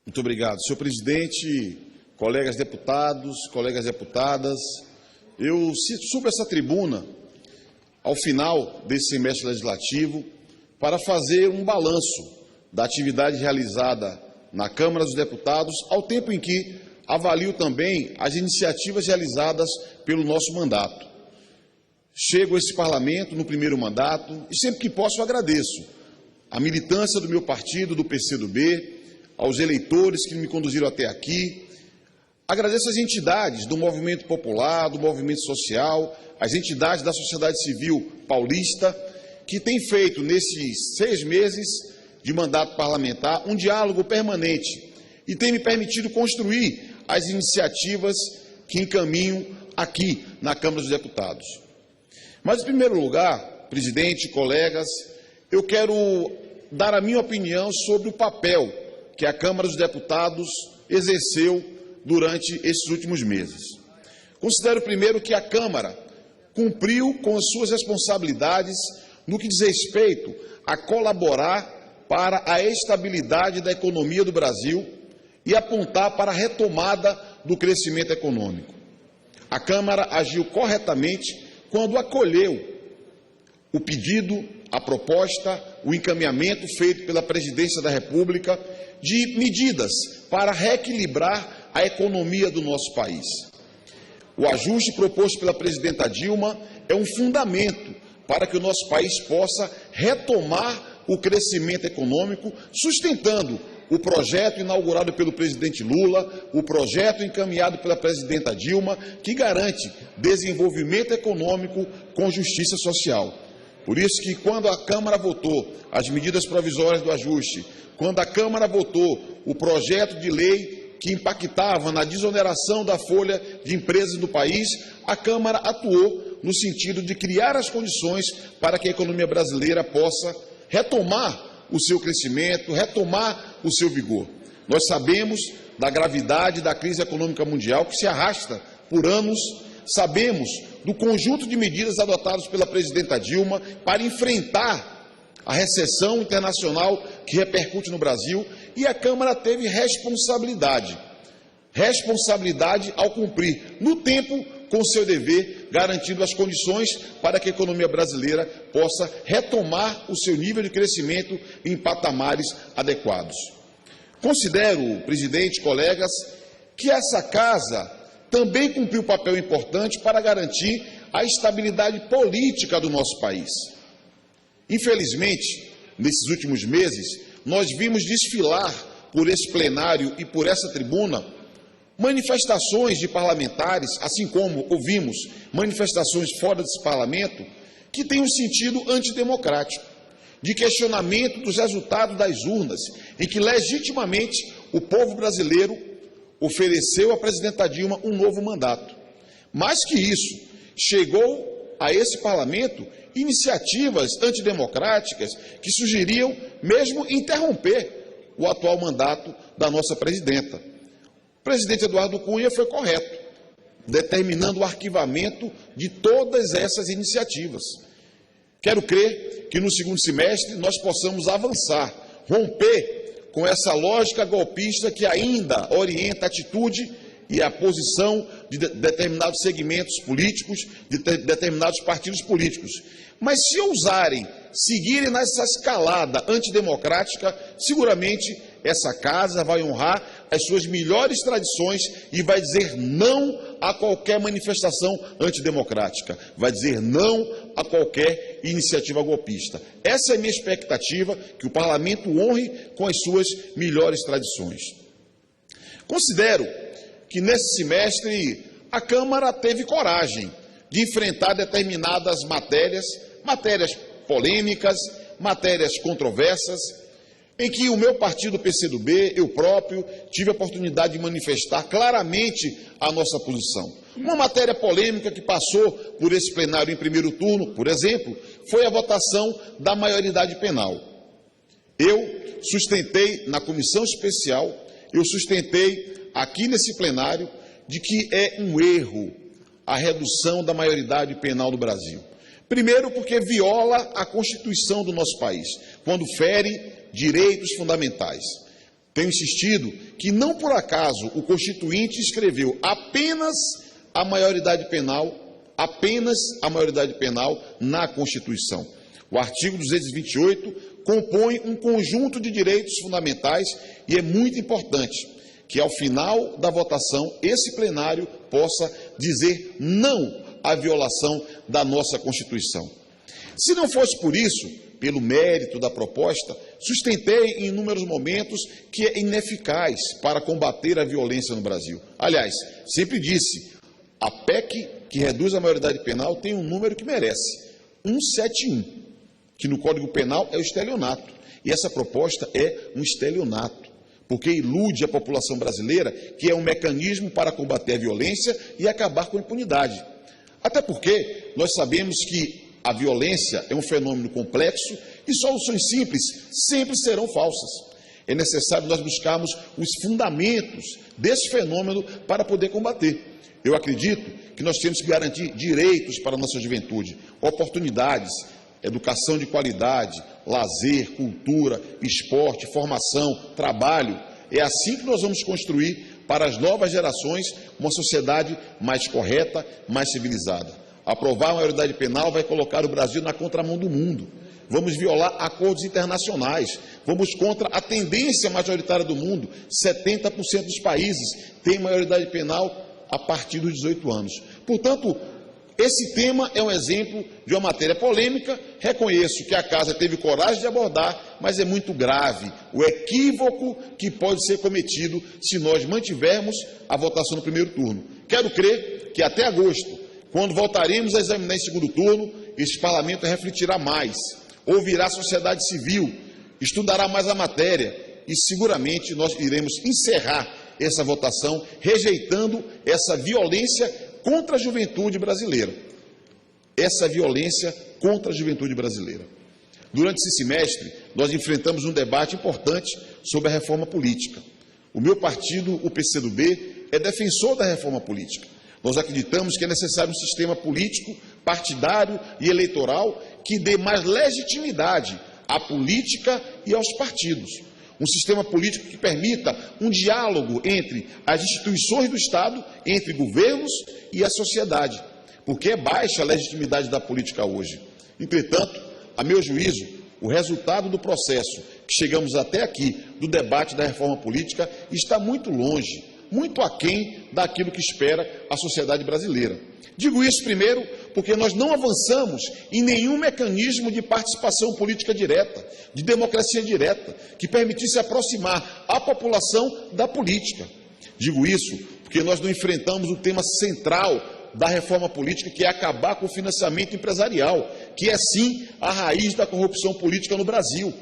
Muito obrigado. Senhor presidente, colegas deputados, colegas deputadas, eu subo essa tribuna ao final desse semestre legislativo para fazer um balanço da atividade realizada na Câmara dos Deputados, ao tempo em que avalio também as iniciativas realizadas pelo nosso mandato. Chego a esse parlamento no primeiro mandato e sempre que posso agradeço a militância do meu partido, do PCdoB, aos eleitores que me conduziram até aqui. Agradeço às entidades do movimento popular, do movimento social, as entidades da sociedade civil paulista, que têm feito, nesses 6 meses de mandato parlamentar, um diálogo permanente e têm me permitido construir as iniciativas que encaminho aqui na Câmara dos Deputados. Mas, em primeiro lugar, presidente, colegas, eu quero dar a minha opinião sobre o papel que a Câmara dos Deputados exerceu durante esses últimos meses. Considero, primeiro, que a Câmara cumpriu com as suas responsabilidades no que diz respeito a colaborar para a estabilidade da economia do Brasil e apontar para a retomada do crescimento econômico. A Câmara agiu corretamente quando acolheu o pedido, a proposta, o encaminhamento feito pela Presidência da República de medidas para reequilibrar a economia do nosso país. O ajuste proposto pela presidenta Dilma é um fundamento para que o nosso país possa retomar o crescimento econômico, sustentando o projeto inaugurado pelo presidente Lula, o projeto encaminhado pela presidenta Dilma, que garante desenvolvimento econômico com justiça social. Por isso que, quando a Câmara votou as medidas provisórias do ajuste, quando a Câmara votou o projeto de lei que impactava na desoneração da folha de empresas do país, a Câmara atuou no sentido de criar as condições para que a economia brasileira possa retomar o seu crescimento, retomar o seu vigor. Nós sabemos da gravidade da crise econômica mundial que se arrasta por anos, sabemos do conjunto de medidas adotadas pela presidenta Dilma para enfrentar a recessão internacional que repercute no Brasil, e a Câmara teve responsabilidade ao cumprir no tempo com seu dever, garantindo as condições para que a economia brasileira possa retomar o seu nível de crescimento em patamares adequados. Considero, presidente, colegas, que essa casa também cumpriu um papel importante para garantir a estabilidade política do nosso país. Infelizmente, nesses últimos meses, nós vimos desfilar por esse plenário e por essa tribuna manifestações de parlamentares, assim como ouvimos manifestações fora desse parlamento, que têm um sentido antidemocrático, de questionamento dos resultados das urnas, em que legitimamente o povo brasileiro ofereceu à presidenta Dilma um novo mandato. Mais que isso, chegou a esse parlamento iniciativas antidemocráticas que sugeriam mesmo interromper o atual mandato da nossa presidenta. O presidente Eduardo Cunha foi correto, determinando o arquivamento de todas essas iniciativas. Quero crer que no segundo semestre nós possamos avançar, romper com essa lógica golpista que ainda orienta a atitude e a posição de determinados segmentos políticos, de determinados partidos políticos. Mas se ousarem seguirem nessa escalada antidemocrática, seguramente essa casa vai honrar as suas melhores tradições e vai dizer não a qualquer manifestação antidemocrática, vai dizer não a qualquer iniciativa golpista. Essa é a minha expectativa, que o parlamento honre com as suas melhores tradições. Considero que nesse semestre a Câmara teve coragem de enfrentar determinadas matérias polêmicas, matérias controversas, em que o meu partido, PCdoB, eu próprio, tive a oportunidade de manifestar claramente a nossa posição. Uma matéria polêmica que passou por esse plenário em primeiro turno, por exemplo, foi a votação da maioridade penal. Eu sustentei na comissão especial, eu sustentei aqui nesse plenário, de que é um erro a redução da maioridade penal do Brasil. Primeiro, porque viola a Constituição do nosso país, quando fere direitos fundamentais. Tenho insistido que não por acaso o Constituinte escreveu apenas a maioridade penal na Constituição. O artigo 228 compõe um conjunto de direitos fundamentais e é muito importante que, ao final da votação, esse plenário possa dizer não à violação da nossa Constituição. Se não fosse por isso, pelo mérito da proposta, sustentei em inúmeros momentos que é ineficaz para combater a violência no Brasil. Aliás, sempre disse, a PEC que reduz a maioridade penal tem um número que merece, 171, que no Código Penal é o estelionato. E essa proposta é um estelionato, porque ilude a população brasileira que é um mecanismo para combater a violência e acabar com a impunidade. Até porque nós sabemos que a violência é um fenômeno complexo e soluções simples sempre serão falsas. É necessário nós buscarmos os fundamentos desse fenômeno para poder combater. Eu acredito que nós temos que garantir direitos para a nossa juventude, oportunidades, educação de qualidade, lazer, cultura, esporte, formação, trabalho. É assim que nós vamos construir para as novas gerações uma sociedade mais correta, mais civilizada. Aprovar a maioridade penal vai colocar o Brasil na contramão do mundo. Vamos violar acordos internacionais. Vamos contra a tendência majoritária do mundo. 70% dos países têm maioridade penal a partir dos 18 anos. Portanto, esse tema é um exemplo de uma matéria polêmica. Reconheço que a Casa teve coragem de abordar, mas é muito grave o equívoco que pode ser cometido se nós mantivermos a votação no primeiro turno. Quero crer que até agosto, quando voltaremos a examinar em segundo turno, este parlamento refletirá mais, ouvirá a sociedade civil, estudará mais a matéria e seguramente nós iremos encerrar essa votação rejeitando essa violência contra a juventude brasileira. Essa violência contra a juventude brasileira. Durante esse semestre, nós enfrentamos um debate importante sobre a reforma política. O meu partido, o PCdoB, é defensor da reforma política. Nós acreditamos que é necessário um sistema político, partidário e eleitoral que dê mais legitimidade à política e aos partidos. Um sistema político que permita um diálogo entre as instituições do Estado, entre governos e a sociedade, porque é baixa a legitimidade da política hoje. Entretanto, a meu juízo, o resultado do processo que chegamos até aqui, do debate da reforma política, está muito longe, muito aquém daquilo que espera a sociedade brasileira. Digo isso primeiro porque nós não avançamos em nenhum mecanismo de participação política direta, de democracia direta, que permitisse aproximar a população da política. Digo isso porque nós não enfrentamos o tema central da reforma política, que é acabar com o financiamento empresarial, que é sim a raiz da corrupção política no Brasil.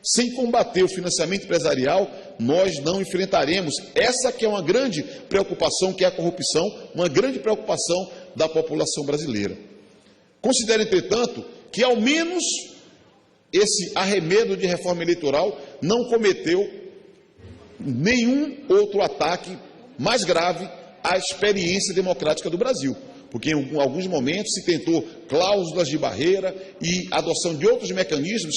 Sem combater o financiamento empresarial, nós não enfrentaremos essa que é uma grande preocupação, que é a corrupção, uma grande preocupação da população brasileira. Considero, entretanto, que ao menos esse arremedo de reforma eleitoral não cometeu nenhum outro ataque mais grave à experiência democrática do Brasil, porque em alguns momentos se tentou cláusulas de barreira e adoção de outros mecanismos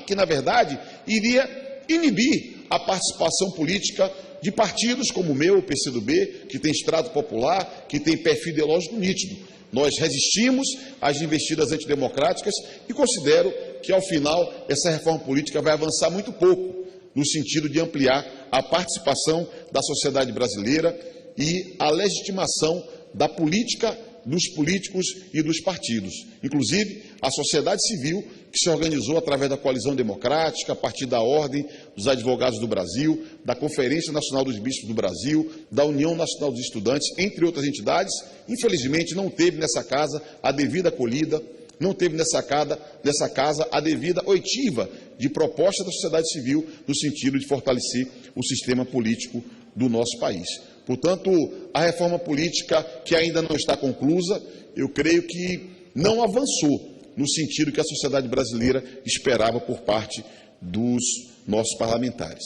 que na verdade, iria inibir a participação política de partidos como o meu, o PCdoB, que tem extrato popular, que tem perfil ideológico nítido. Nós resistimos às investidas antidemocráticas e considero que, ao final, essa reforma política vai avançar muito pouco no sentido de ampliar a participação da sociedade brasileira e a legitimação da política, dos políticos e dos partidos. Inclusive, a sociedade civil, que se organizou através da Coalizão Democrática, a partir da Ordem dos Advogados do Brasil, da Conferência Nacional dos Bispos do Brasil, da União Nacional dos Estudantes, entre outras entidades, infelizmente não teve nessa casa a devida acolhida, não teve nessa casa a devida oitiva de proposta da sociedade civil no sentido de fortalecer o sistema político do nosso país. Portanto, a reforma política, que ainda não está conclusa, eu creio que não avançou no sentido que a sociedade brasileira esperava por parte dos nossos parlamentares.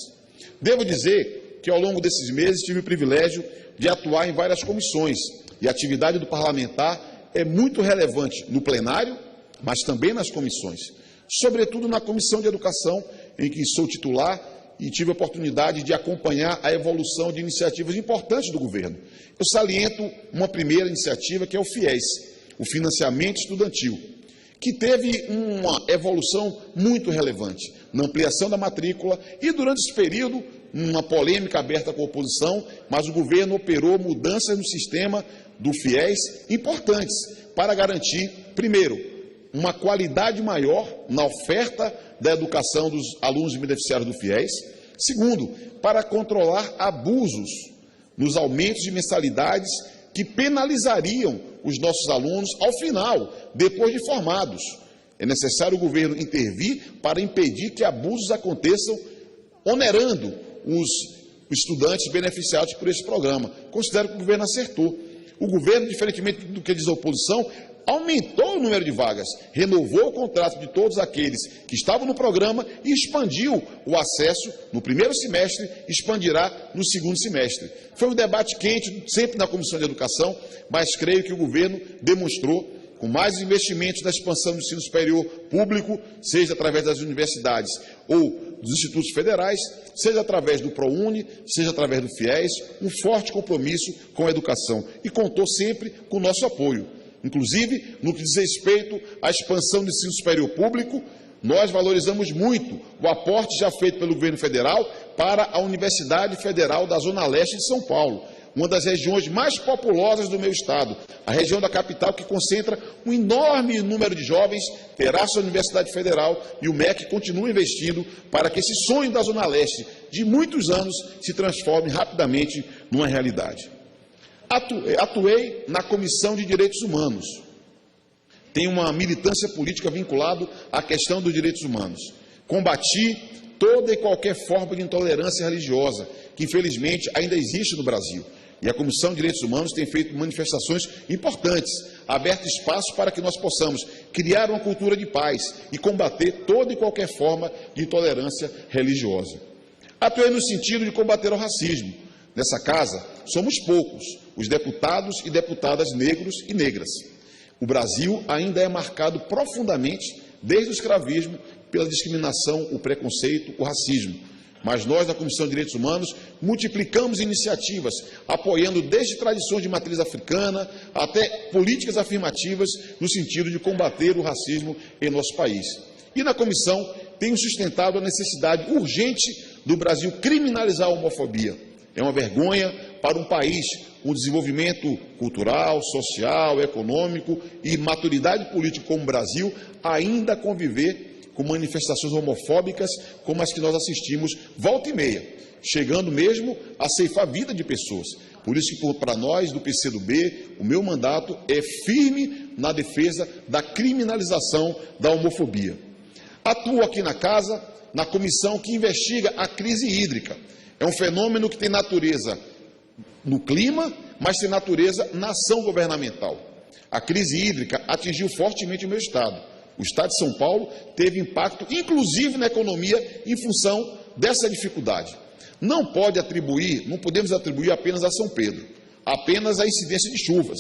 Devo dizer que, ao longo desses meses, tive o privilégio de atuar em várias comissões, e a atividade do parlamentar é muito relevante no plenário, mas também nas comissões, sobretudo na Comissão de Educação, em que sou titular e tive a oportunidade de acompanhar a evolução de iniciativas importantes do governo. Eu saliento uma primeira iniciativa, que é o FIES, o Financiamento Estudantil, que teve uma evolução muito relevante na ampliação da matrícula e, durante esse período, uma polêmica aberta com a oposição, mas o governo operou mudanças no sistema do FIES importantes para garantir, primeiro, uma qualidade maior na oferta da educação dos alunos beneficiários do FIES. Segundo, para controlar abusos nos aumentos de mensalidades que penalizariam os nossos alunos ao final, depois de formados. É necessário o governo intervir para impedir que abusos aconteçam, onerando os estudantes beneficiados por esse programa. Considero que o governo acertou. O governo, diferentemente do que diz a oposição, aumentou o número de vagas, renovou o contrato de todos aqueles que estavam no programa e expandiu o acesso no primeiro semestre, expandirá no segundo semestre. Foi um debate quente, sempre na Comissão de Educação, mas creio que o governo demonstrou, com mais investimentos na expansão do ensino superior público, seja através das universidades ou dos institutos federais, seja através do ProUni, seja através do FIES, um forte compromisso com a educação e contou sempre com o nosso apoio. Inclusive, no que diz respeito à expansão do ensino superior público, nós valorizamos muito o aporte já feito pelo governo federal para a Universidade Federal da Zona Leste de São Paulo, uma das regiões mais populosas do meu estado, a região da capital que concentra um enorme número de jovens, terá sua Universidade Federal e o MEC continua investindo para que esse sonho da Zona Leste de muitos anos se transforme rapidamente numa realidade. Atuei na Comissão de Direitos Humanos. Tenho uma militância política vinculada à questão dos direitos humanos. Combati toda e qualquer forma de intolerância religiosa, que infelizmente ainda existe no Brasil. E a Comissão de Direitos Humanos tem feito manifestações importantes, aberto espaço para que nós possamos criar uma cultura de paz e combater toda e qualquer forma de intolerância religiosa. Atuei no sentido de combater o racismo. Nessa casa, somos poucos, os deputados e deputadas negros e negras. O Brasil ainda é marcado profundamente, desde o escravismo, pela discriminação, o preconceito, o racismo. Mas nós, da Comissão de Direitos Humanos, multiplicamos iniciativas, apoiando desde tradições de matriz africana até políticas afirmativas no sentido de combater o racismo em nosso país. E na comissão tenho sustentado a necessidade urgente do Brasil criminalizar a homofobia. É uma vergonha para um país com desenvolvimento cultural, social, econômico e maturidade política como o Brasil ainda conviver com manifestações homofóbicas como as que nós assistimos volta e meia, chegando mesmo a ceifar a vida de pessoas. Por isso que, para nós, do PCdoB, o meu mandato é firme na defesa da criminalização da homofobia. Atuo aqui na Casa, na comissão que investiga a crise hídrica. É um fenômeno que tem natureza no clima, mas tem natureza na ação governamental. A crise hídrica atingiu fortemente o meu estado. O estado de São Paulo teve impacto, inclusive na economia, em função dessa dificuldade. Não podemos atribuir apenas a São Pedro, apenas a incidência de chuvas.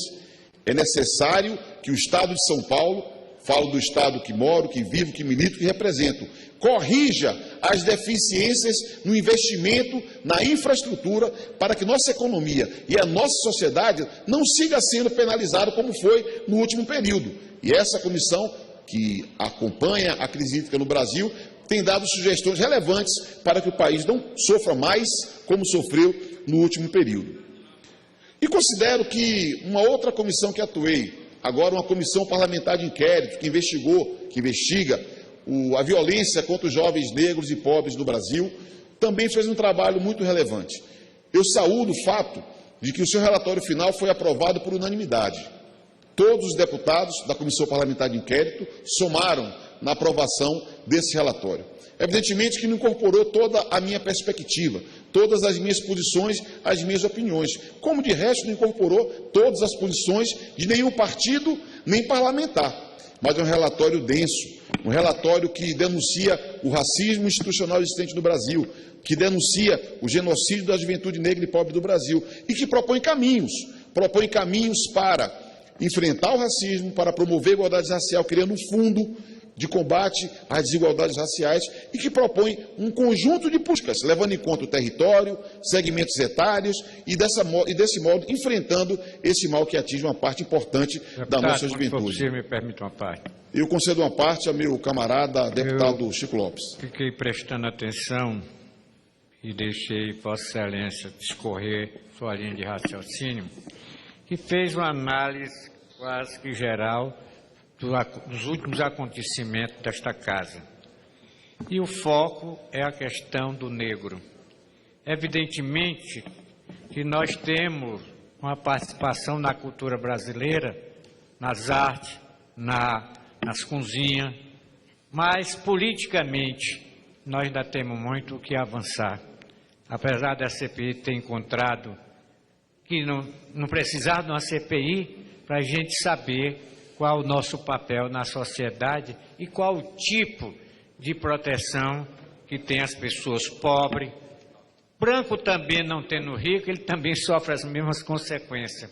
É necessário que o estado de São Paulo, falo do estado que moro, que vivo, que milito, que represento, corrija as deficiências no investimento na infraestrutura para que nossa economia e a nossa sociedade não siga sendo penalizada como foi no último período. E essa comissão que acompanha a crise hídrica no Brasil tem dado sugestões relevantes para que o país não sofra mais como sofreu no último período. E considero que uma outra comissão que atuei, agora uma comissão parlamentar de inquérito que investiga a violência contra os jovens negros e pobres do Brasil, também fez um trabalho muito relevante. Eu saúdo o fato de que o seu relatório final foi aprovado por unanimidade. Todos os deputados da Comissão Parlamentar de Inquérito somaram na aprovação desse relatório. Evidentemente que não incorporou toda a minha perspectiva, todas as minhas posições, as minhas opiniões, como de resto não incorporou todas as posições de nenhum partido nem parlamentar. Mas é um relatório denso, um relatório que denuncia o racismo institucional existente no Brasil, que denuncia o genocídio da juventude negra e pobre do Brasil e que propõe caminhos para enfrentar o racismo, para promover a igualdade racial, criando um fundo de combate às desigualdades raciais e que propõe um conjunto de políticas, levando em conta o território, segmentos etários e desse modo enfrentando esse mal que atinge uma parte importante da nossa juventude. Se me permite uma parte. Eu concedo uma parte ao meu camarada, deputado Chico Lopes. Fiquei prestando atenção e deixei Vossa Excelência discorrer sua linha de raciocínio, que fez uma análise quase que geral dos últimos acontecimentos desta casa. E o foco é a questão do negro. Evidentemente que nós temos uma participação na cultura brasileira, nas artes, nas cozinhas, mas politicamente nós ainda temos muito o que avançar. Apesar da CPI ter encontrado que não precisava de uma CPI para a gente saber qual o nosso papel na sociedade e qual o tipo de proteção que tem as pessoas pobres. Branco também não tendo rico, ele também sofre as mesmas consequências.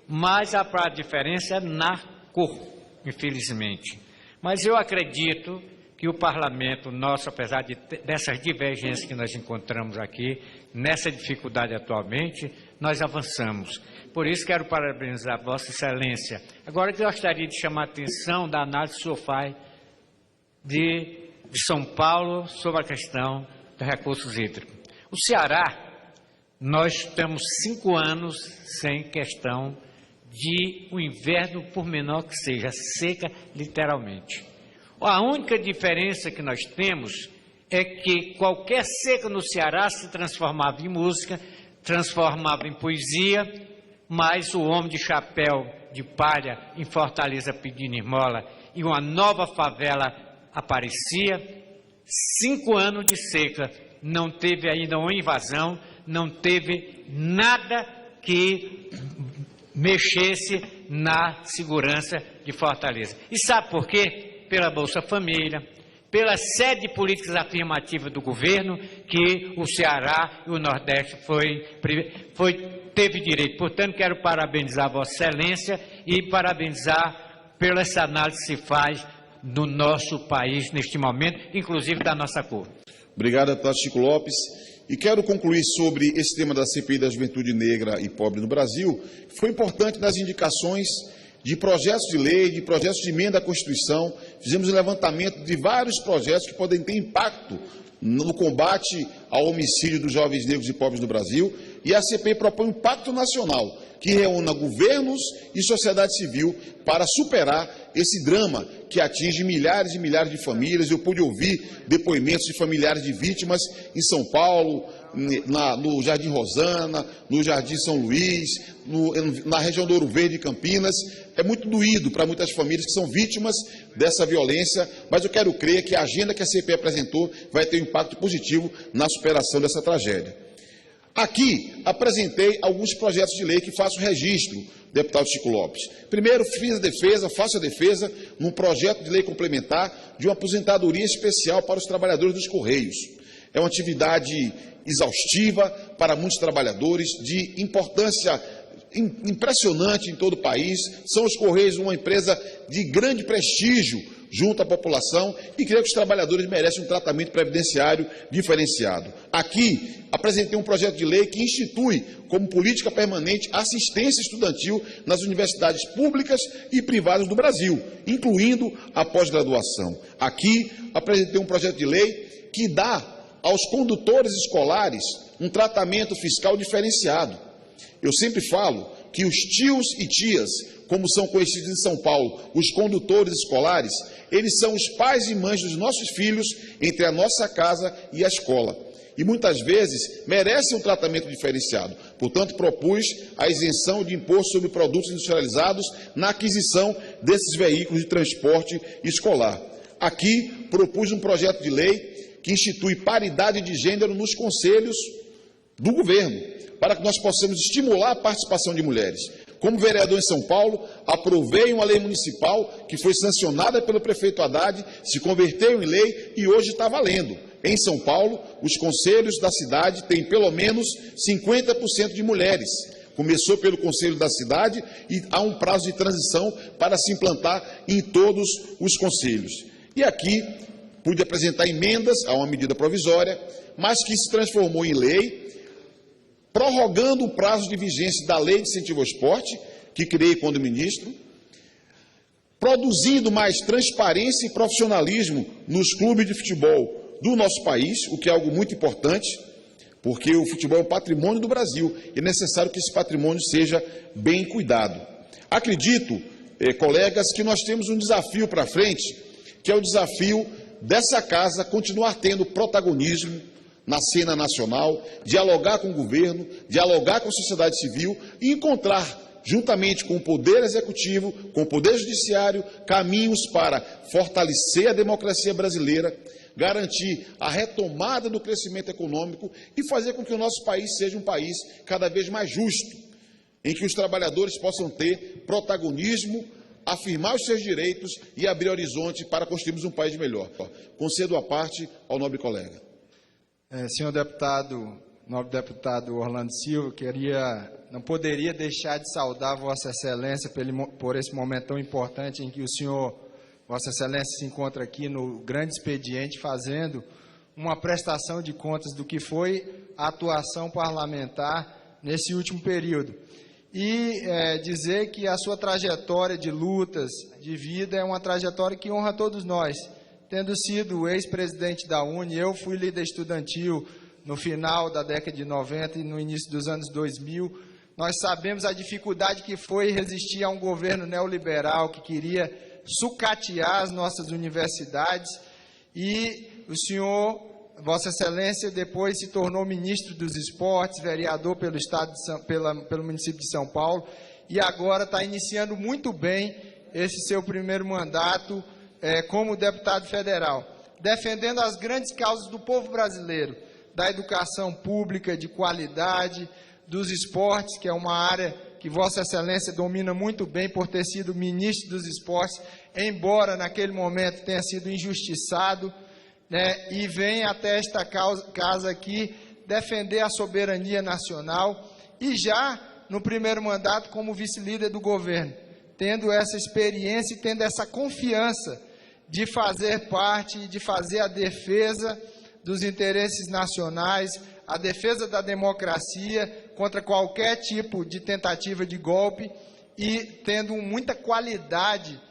Mas a diferença é na cor, infelizmente. Mas eu acredito que o parlamento nosso, apesar dessas divergências que nós encontramos aqui, nessa dificuldade atualmente, nós avançamos. Por isso quero parabenizar Vossa Excelência. Agora eu gostaria de chamar a atenção da análise que o senhor faz de São Paulo sobre a questão dos recursos hídricos. O Ceará, nós estamos 5 anos sem questão de o inverno, por menor que seja, seca literalmente. A única diferença que nós temos é que qualquer seca no Ceará se transformava em música, transformava em poesia, mas o homem de chapéu de palha em Fortaleza pedindo esmola e uma nova favela aparecia. 5 anos de seca, não teve ainda uma invasão, não teve nada que mexesse na segurança de Fortaleza. E sabe por quê? Pela Bolsa Família, pela série de políticas afirmativas do governo, que o Ceará e o Nordeste teve direito. Portanto, quero parabenizar Vossa Excelência e parabenizar pela essa análise que se faz do nosso país neste momento, inclusive da nossa cor. Obrigado, deputado Chico Lopes. E quero concluir sobre esse tema da CPI da juventude negra e pobre no Brasil, que foi importante nas indicações de projetos de lei, de projetos de emenda à Constituição. Fizemos um levantamento de vários projetos que podem ter impacto no combate ao homicídio dos jovens negros e pobres no Brasil. E a CPI propõe um pacto nacional que reúna governos e sociedade civil para superar esse drama que atinge milhares e milhares de famílias. Eu pude ouvir depoimentos de familiares de vítimas em São Paulo, no Jardim Rosana, no Jardim São Luís, na região do Ouro Verde e Campinas. É muito doído para muitas famílias que são vítimas dessa violência, mas eu quero crer que a agenda que a CPI apresentou vai ter um impacto positivo na superação dessa tragédia. Aqui apresentei alguns projetos de lei que faço registro, deputado Chico Lopes. Primeiro, faço a defesa num projeto de lei complementar de uma aposentadoria especial para os trabalhadores dos Correios. É uma atividade exaustiva para muitos trabalhadores, de importância impressionante em todo o país. São os Correios uma empresa de grande prestígio junto à população e creio que os trabalhadores merecem um tratamento previdenciário diferenciado. Aqui, apresentei um projeto de lei que institui como política permanente assistência estudantil nas universidades públicas e privadas do Brasil, incluindo a pós-graduação. Aqui, apresentei um projeto de lei que dá aos condutores escolares um tratamento fiscal diferenciado. Eu sempre falo que os tios e tias, como são conhecidos em São Paulo, os condutores escolares, eles são os pais e mães dos nossos filhos entre a nossa casa e a escola. E muitas vezes merecem um tratamento diferenciado. Portanto, propus a isenção de imposto sobre produtos industrializados na aquisição desses veículos de transporte escolar. Aqui, propus um projeto de lei que institui paridade de gênero nos conselhos do governo, para que nós possamos estimular a participação de mulheres. Como vereador em São Paulo, aprovei uma lei municipal que foi sancionada pelo prefeito Haddad, se converteu em lei e hoje está valendo. Em São Paulo, os conselhos da cidade têm pelo menos 50% de mulheres. Começou pelo conselho da cidade e há um prazo de transição para se implantar em todos os conselhos. E aqui pude apresentar emendas a uma medida provisória, mas que se transformou em lei, prorrogando o prazo de vigência da Lei de Incentivo ao Esporte, que criei quando ministro, produzindo mais transparência e profissionalismo nos clubes de futebol do nosso país, o que é algo muito importante, porque o futebol é um patrimônio do Brasil e é necessário que esse patrimônio seja bem cuidado. Acredito, colegas, que nós temos um desafio para frente, que é o desafio dessa casa continuar tendo protagonismo na cena nacional, dialogar com o governo, dialogar com a sociedade civil e encontrar, juntamente com o Poder Executivo, com o Poder Judiciário, caminhos para fortalecer a democracia brasileira, garantir a retomada do crescimento econômico e fazer com que o nosso país seja um país cada vez mais justo, em que os trabalhadores possam ter protagonismo, afirmar os seus direitos e abrir horizonte para construirmos um país melhor. Concedo a parte ao nobre colega. Senhor deputado, nobre deputado Orlando Silva, não poderia deixar de saudar Vossa Excelência por esse momento tão importante em que o senhor, Vossa Excelência, se encontra aqui no grande expediente fazendo uma prestação de contas do que foi a atuação parlamentar nesse último período. E dizer que a sua trajetória de lutas, de vida, é uma trajetória que honra todos nós. Tendo sido ex-presidente da UNE, eu fui líder estudantil no final da década de 90 e no início dos anos 2000. Nós sabemos a dificuldade que foi resistir a um governo neoliberal que queria sucatear as nossas universidades. E o senhor, Vossa Excelência, depois se tornou ministro dos esportes, vereador pelo pelo município de São Paulo, e agora está iniciando muito bem esse seu primeiro mandato como deputado federal, defendendo as grandes causas do povo brasileiro, da educação pública de qualidade, dos esportes, que é uma área que Vossa Excelência domina muito bem por ter sido ministro dos esportes, embora naquele momento tenha sido injustiçado, e vem até esta casa aqui defender a soberania nacional e já no primeiro mandato como vice-líder do governo, tendo essa experiência e tendo essa confiança de fazer parte, de fazer a defesa dos interesses nacionais, a defesa da democracia contra qualquer tipo de tentativa de golpe e tendo muita qualidade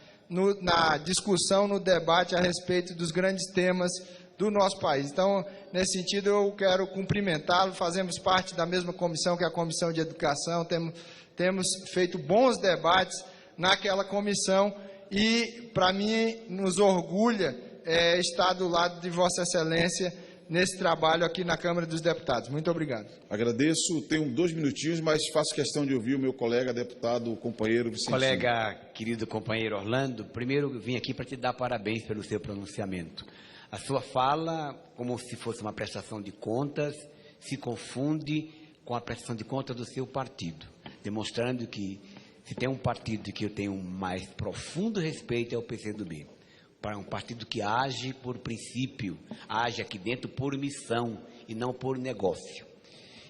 na discussão, no debate a respeito dos grandes temas do nosso país. Então, nesse sentido, eu quero cumprimentá-lo. Fazemos parte da mesma comissão que a Comissão de Educação, temos feito bons debates naquela comissão e, para mim, nos orgulha estar do lado de Vossa Excelência nesse trabalho aqui na Câmara dos Deputados. Muito obrigado. Agradeço. Tenho 2 minutinhos, mas faço questão de ouvir o meu colega deputado, companheiro Vicentinho. Colega, querido companheiro Orlando, primeiro vim aqui para te dar parabéns pelo seu pronunciamento. A sua fala, como se fosse uma prestação de contas, se confunde com a prestação de contas do seu partido, demonstrando que se tem um partido que eu tenho um mais profundo respeito é o PCdoB. Para um partido que age por princípio, age aqui dentro por missão e não por negócio.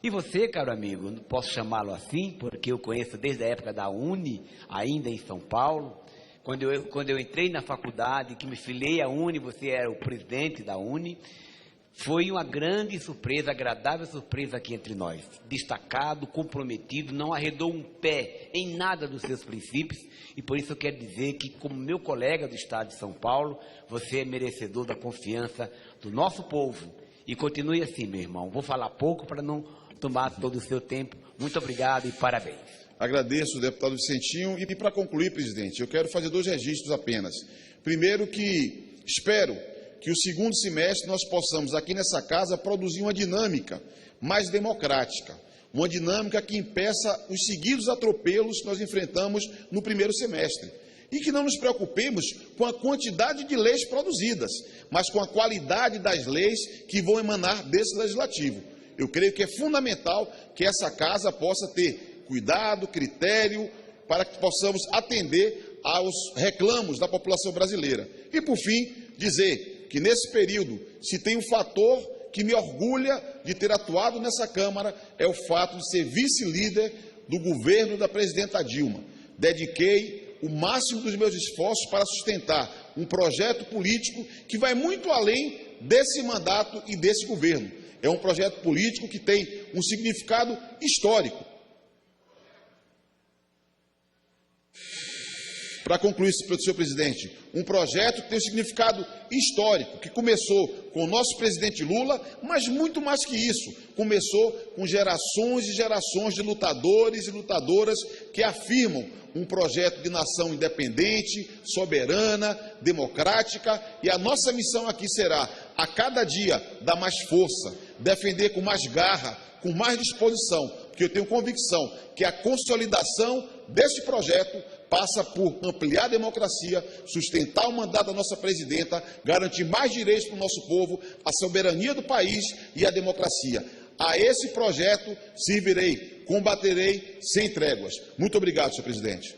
E você, caro amigo, não posso chamá-lo assim, porque eu conheço desde a época da UNE, ainda em São Paulo. Quando eu entrei na faculdade, que me filiei à UNE, você era o presidente da UNE. Foi uma grande surpresa, agradável surpresa aqui entre nós. Destacado, comprometido, não arredou um pé em nada dos seus princípios. E por isso eu quero dizer que, como meu colega do Estado de São Paulo, você é merecedor da confiança do nosso povo. E continue assim, meu irmão. Vou falar pouco para não tomar todo o seu tempo. Muito obrigado e parabéns. Agradeço, deputado Vicentinho. E para concluir, presidente, eu quero fazer 2 registros apenas. Primeiro que espero que o segundo semestre nós possamos, aqui nessa casa, produzir uma dinâmica mais democrática, uma dinâmica que impeça os seguidos atropelos que nós enfrentamos no primeiro semestre. E que não nos preocupemos com a quantidade de leis produzidas, mas com a qualidade das leis que vão emanar desse legislativo. Eu creio que é fundamental que essa casa possa ter cuidado, critério, para que possamos atender aos reclamos da população brasileira. E, por fim, dizer que nesse período, se tem um fator que me orgulha de ter atuado nessa Câmara, é o fato de ser vice-líder do governo da presidenta Dilma. Dediquei o máximo dos meus esforços para sustentar um projeto político que vai muito além desse mandato e desse governo. É um projeto político que tem um significado histórico. Para concluir, senhor presidente, um projeto que tem um significado histórico, que começou com o nosso presidente Lula, mas muito mais que isso, começou com gerações e gerações de lutadores e lutadoras que afirmam um projeto de nação independente, soberana, democrática, e a nossa missão aqui será, a cada dia, dar mais força, defender com mais garra, com mais disposição, porque eu tenho convicção que a consolidação desse projeto passa por ampliar a democracia, sustentar o mandato da nossa presidenta, garantir mais direitos para o nosso povo, a soberania do país e a democracia. A esse projeto servirei, combaterei sem tréguas. Muito obrigado, senhor presidente.